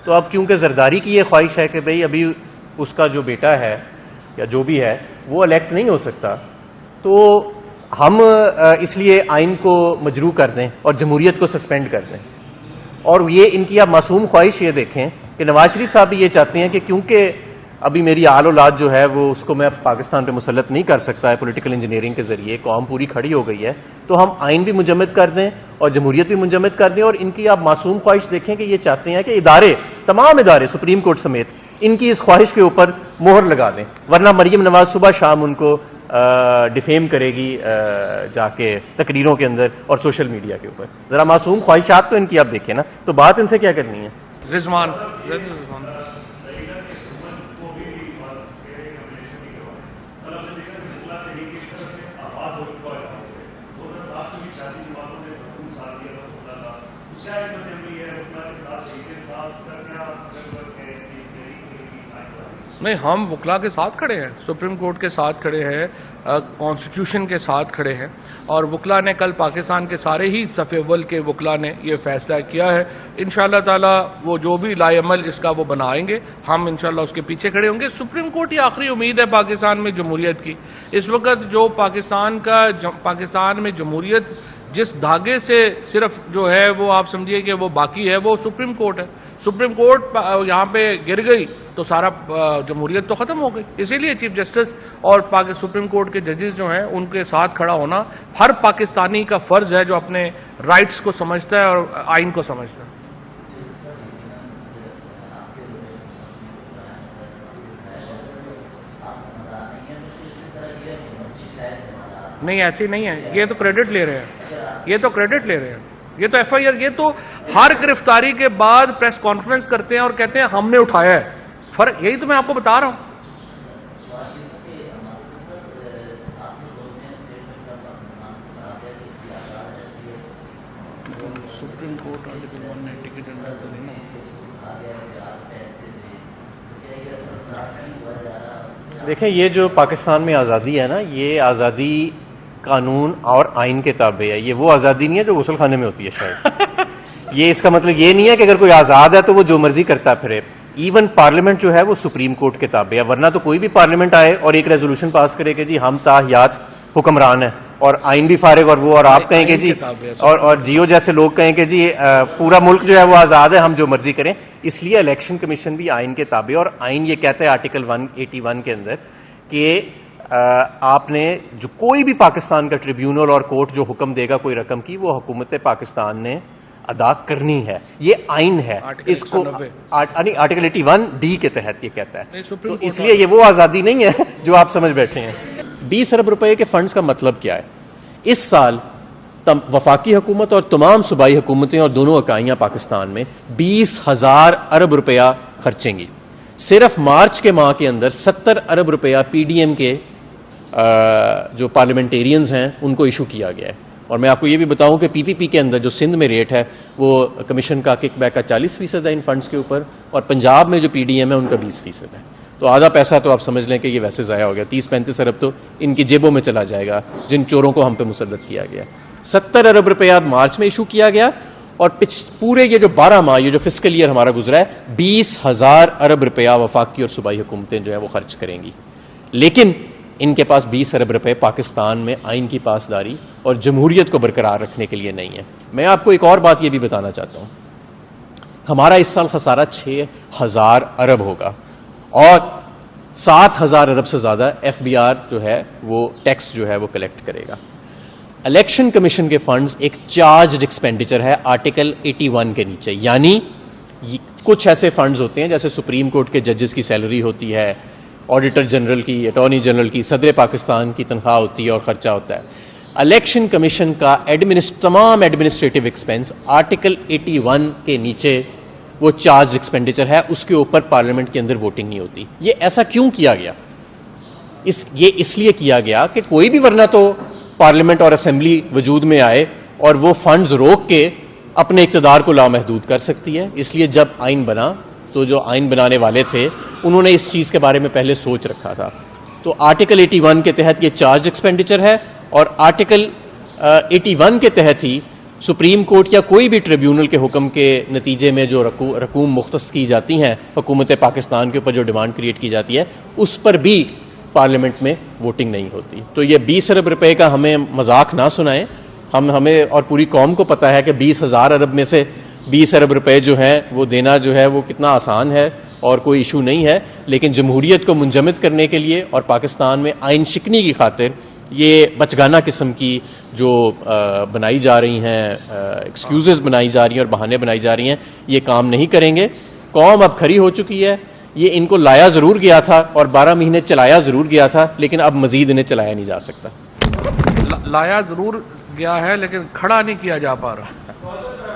तो अब क्योंकि जरदारी की ये ख्वाहिश है कि भाई अभी उसका जो बेटा है या जो भी है वो इलेक्ट नहीं हो सकता, तो हम इसलिए आइन को मजरू कर दें और जमहूरियत को सस्पेंड कर दें। और ये इनकी आप मासूम ख्वाहिश ये देखें कि नवाज शरीफ साहब भी ये चाहते हैं कि क्योंकि अभी मेरी आल औलाद जो है वो उसको मैं पाकिस्तान पे मुसल्लत नहीं कर सकता है पॉलिटिकल इंजीनियरिंग के जरिए, कौम पूरी खड़ी हो गई है, तो हम आइन भी मुजम्मद कर दें और जमहूरियत भी मुजम्मद कर दें। और इनकी आप मासूम ख्वाहिश देखें कि ये चाहते हैं कि इदारे, तमाम इदारे सुप्रीम कोर्ट समेत, इनकी इस ख्वाहिश के ऊपर मोहर लगा दें, वरना मरीम नवाज सुबह शाम उनको डिफेम करेगी जाके तकरीरों के अंदर और सोशल मीडिया के ऊपर। जरा मासूम ख्वाहिशात तो इनकी आप देखें ना, तो बात इनसे क्या करनी है। रिजवान नहीं, हम वकला के साथ खड़े हैं, सुप्रीम कोर्ट के साथ खड़े हैं, कॉन्स्टिट्यूशन के साथ खड़े हैं। और वकला ने कल पाकिस्तान के सारे ही सफ़े अव्वल के वकला ने ये फैसला किया है। इंशाअल्लाह ताला वो जो भी लाएअमल इसका वो बनाएंगे, हम इंशाअल्लाह उसके पीछे खड़े होंगे। सुप्रीम कोर्ट की आखिरी उम्मीद है पाकिस्तान में जमहूरियत की। इस वक्त जो पाकिस्तान में जमहूरियत जिस धागे से सिर्फ जो है वो आप समझिए कि वो बाकी है, वो सुप्रीम कोर्ट है। सुप्रीम कोर्ट यहाँ पे गिर गई तो सारा जमहूरियत तो ख़त्म हो गई। इसीलिए चीफ जस्टिस और सुप्रीम कोर्ट के जजेस जो हैं उनके साथ खड़ा होना हर पाकिस्तानी का फ़र्ज़ है जो अपने राइट्स को समझता है और आइन को समझता है। नहीं, ऐसी नहीं है, ये तो क्रेडिट ले रहे हैं, ये तो क्रेडिट ले रहे हैं, ये तो FIR, ये तो हर गिरफ्तारी के बाद प्रेस कॉन्फ्रेंस करते हैं और कहते हैं हमने उठाया है। फर्क यही तो मैं आपको बता रहा हूं। सुप्रीम कोर्ट आर्टिकल 190 की डंडा तो नहीं ना। देखें, ये जो पाकिस्तान में आज़ादी है ना, ये आज़ादी कानून और आइन के ताबे है। ये वो आज़ादी नहीं है जो गुसल खाने में होती है शायद। ये इसका मतलब ये नहीं है कि अगर कोई आज़ाद है तो वो जो मर्जी करता फिरे। इवन पार्लियामेंट जो है वो सुप्रीम कोर्ट के ताबे है, वरना तो कोई भी पार्लियामेंट आए और एक रेजोल्यूशन पास करे कि जी हम ताहियात हुक्मरान है और आइन भी फारिग, और वो और आप कहेंगे जी और जियो जैसे लोग कहेंगे जी पूरा मुल्क जो है वो आज़ाद है, हम जो मर्जी करें। इसलिए इलेक्शन कमीशन भी आइन के ताबे, और आइन ये कहता है आर्टिकल 181 के अंदर कि आपने जो कोई भी पाकिस्तान का ट्रिब्यूनल और कोर्ट जो हुक्म देगा कोई रकम की, वो हुकूमत पाकिस्तान ने अदा करनी है। ये आइन है, इसको आर्टिकल 81D के तहत ये कहता है। तो इसलिए ये वो आज़ादी नहीं है जो आप समझ बैठे हैं। 20 अरब रुपए के फंड्स का मतलब क्या है? इस साल वफाकी हुकूमत और तमाम सूबाई हुकूमतें और दोनों इकाइयाँ पाकिस्तान में 20,000 अरब रुपया खर्चेंगी। सिर्फ मार्च के माह के अंदर 70 अरब रुपया PDM के जो पार्लियामेंटेरियंस हैं उनको इशू किया गया है। और मैं आपको ये भी बताऊं कि PPP के अंदर जो सिंध में रेट है वो कमीशन का किकबैक का 40% है इन फंड्स के ऊपर, और पंजाब में जो PDM है उनका 20% है। तो आधा पैसा तो आप समझ लें कि ये वैसे ज़ाया हो गया। 30-35 अरब तो इनकी जेबों में चला जाएगा जिन चोरों को हम पे मुसल्लत किया गया। 70 अरब रुपया मार्च में इशू किया गया, और पूरे ये जो 12 माह, ये जो फिस्कल ईयर हमारा गुजरा है, 20,000 अरब रुपया वफाकी और सूबाई हुकूमतें जो है वो खर्च करेंगी। लेकिन इनके पास 20 अरब रुपए पाकिस्तान में आइन की पासदारी और जमहूरियत को बरकरार रखने के लिए नहीं है। मैं आपको एक और बात ये भी बताना चाहता हूँ, हमारा इस साल खसारा 6,000 अरब होगा और 7,000 अरब से ज़्यादा FBR जो है वो टैक्स जो है वो कलेक्ट करेगा। इलेक्शन कमीशन के फंड्स एक चार्ज्ड एक्सपेंडिचर है आर्टिकल 81 के नीचे, यानी कुछ ऐसे फंड्स होते हैं जैसे सुप्रीम कोर्ट के जजेस की सैलरी होती है, ऑडिटर जनरल की, अटॉर्नी जनरल की, सदर पाकिस्तान की तनख्वाह होती है और ख़र्चा होता है। इलेक्शन कमीशन का तमाम एडमिनिस्ट्रेटिव एक्सपेंस आर्टिकल 81 के नीचे वो चार्ज एक्सपेंडिचर है, उसके ऊपर पार्लियामेंट के अंदर वोटिंग नहीं होती। ये ऐसा क्यों किया गया? ये इसलिए किया गया कि कोई भी वरना तो पार्लियामेंट और असेंबली वजूद में आए और वो फंड्स रोक के अपने इक़्तिदार को लामहदूद कर सकती है। इसलिए जब आइन बना तो जो आइन बनाने वाले थे उन्होंने इस चीज़ के बारे में पहले सोच रखा था। तो आर्टिकल 81 के तहत ये चार्ज एक्सपेंडिचर है, और आर्टिकल 81 के तहत ही सुप्रीम कोर्ट या कोई भी ट्रिब्यूनल के हुक्म के नतीजे में जो रकूम मुख्तस की जाती हैं हुकूमत पाकिस्तान के ऊपर, जो डिमांड क्रिएट की जाती है, उस पर भी पार्लियामेंट में वोटिंग नहीं होती। तो ये 20 अरब रुपए का हमें मजाक ना सुनाएं। हमें और पूरी कौम को पता है कि 20,000 अरब में से 20 अरब रुपए जो हैं वो देना जो है वो कितना आसान है और कोई इशू नहीं है। लेकिन जमहूरियत को मुंजमद करने के लिए और पाकिस्तान में आइन शिकनी की खातिर ये बचगाना किस्म की जो बनाई जा रही हैं, एक्सक्यूज़ेस बनाई जा रही हैं और बहाने बनाई जा रही हैं, ये काम नहीं करेंगे। कौम अब खरी हो चुकी है। ये इनको लाया ज़रूर गया था और 12 महीने चलाया ज़रूर गया था, लेकिन अब मज़ीद इन्हें चलाया नहीं जा सकता। लाया ज़रूर गया है लेकिन खड़ा नहीं किया जा पा रहा।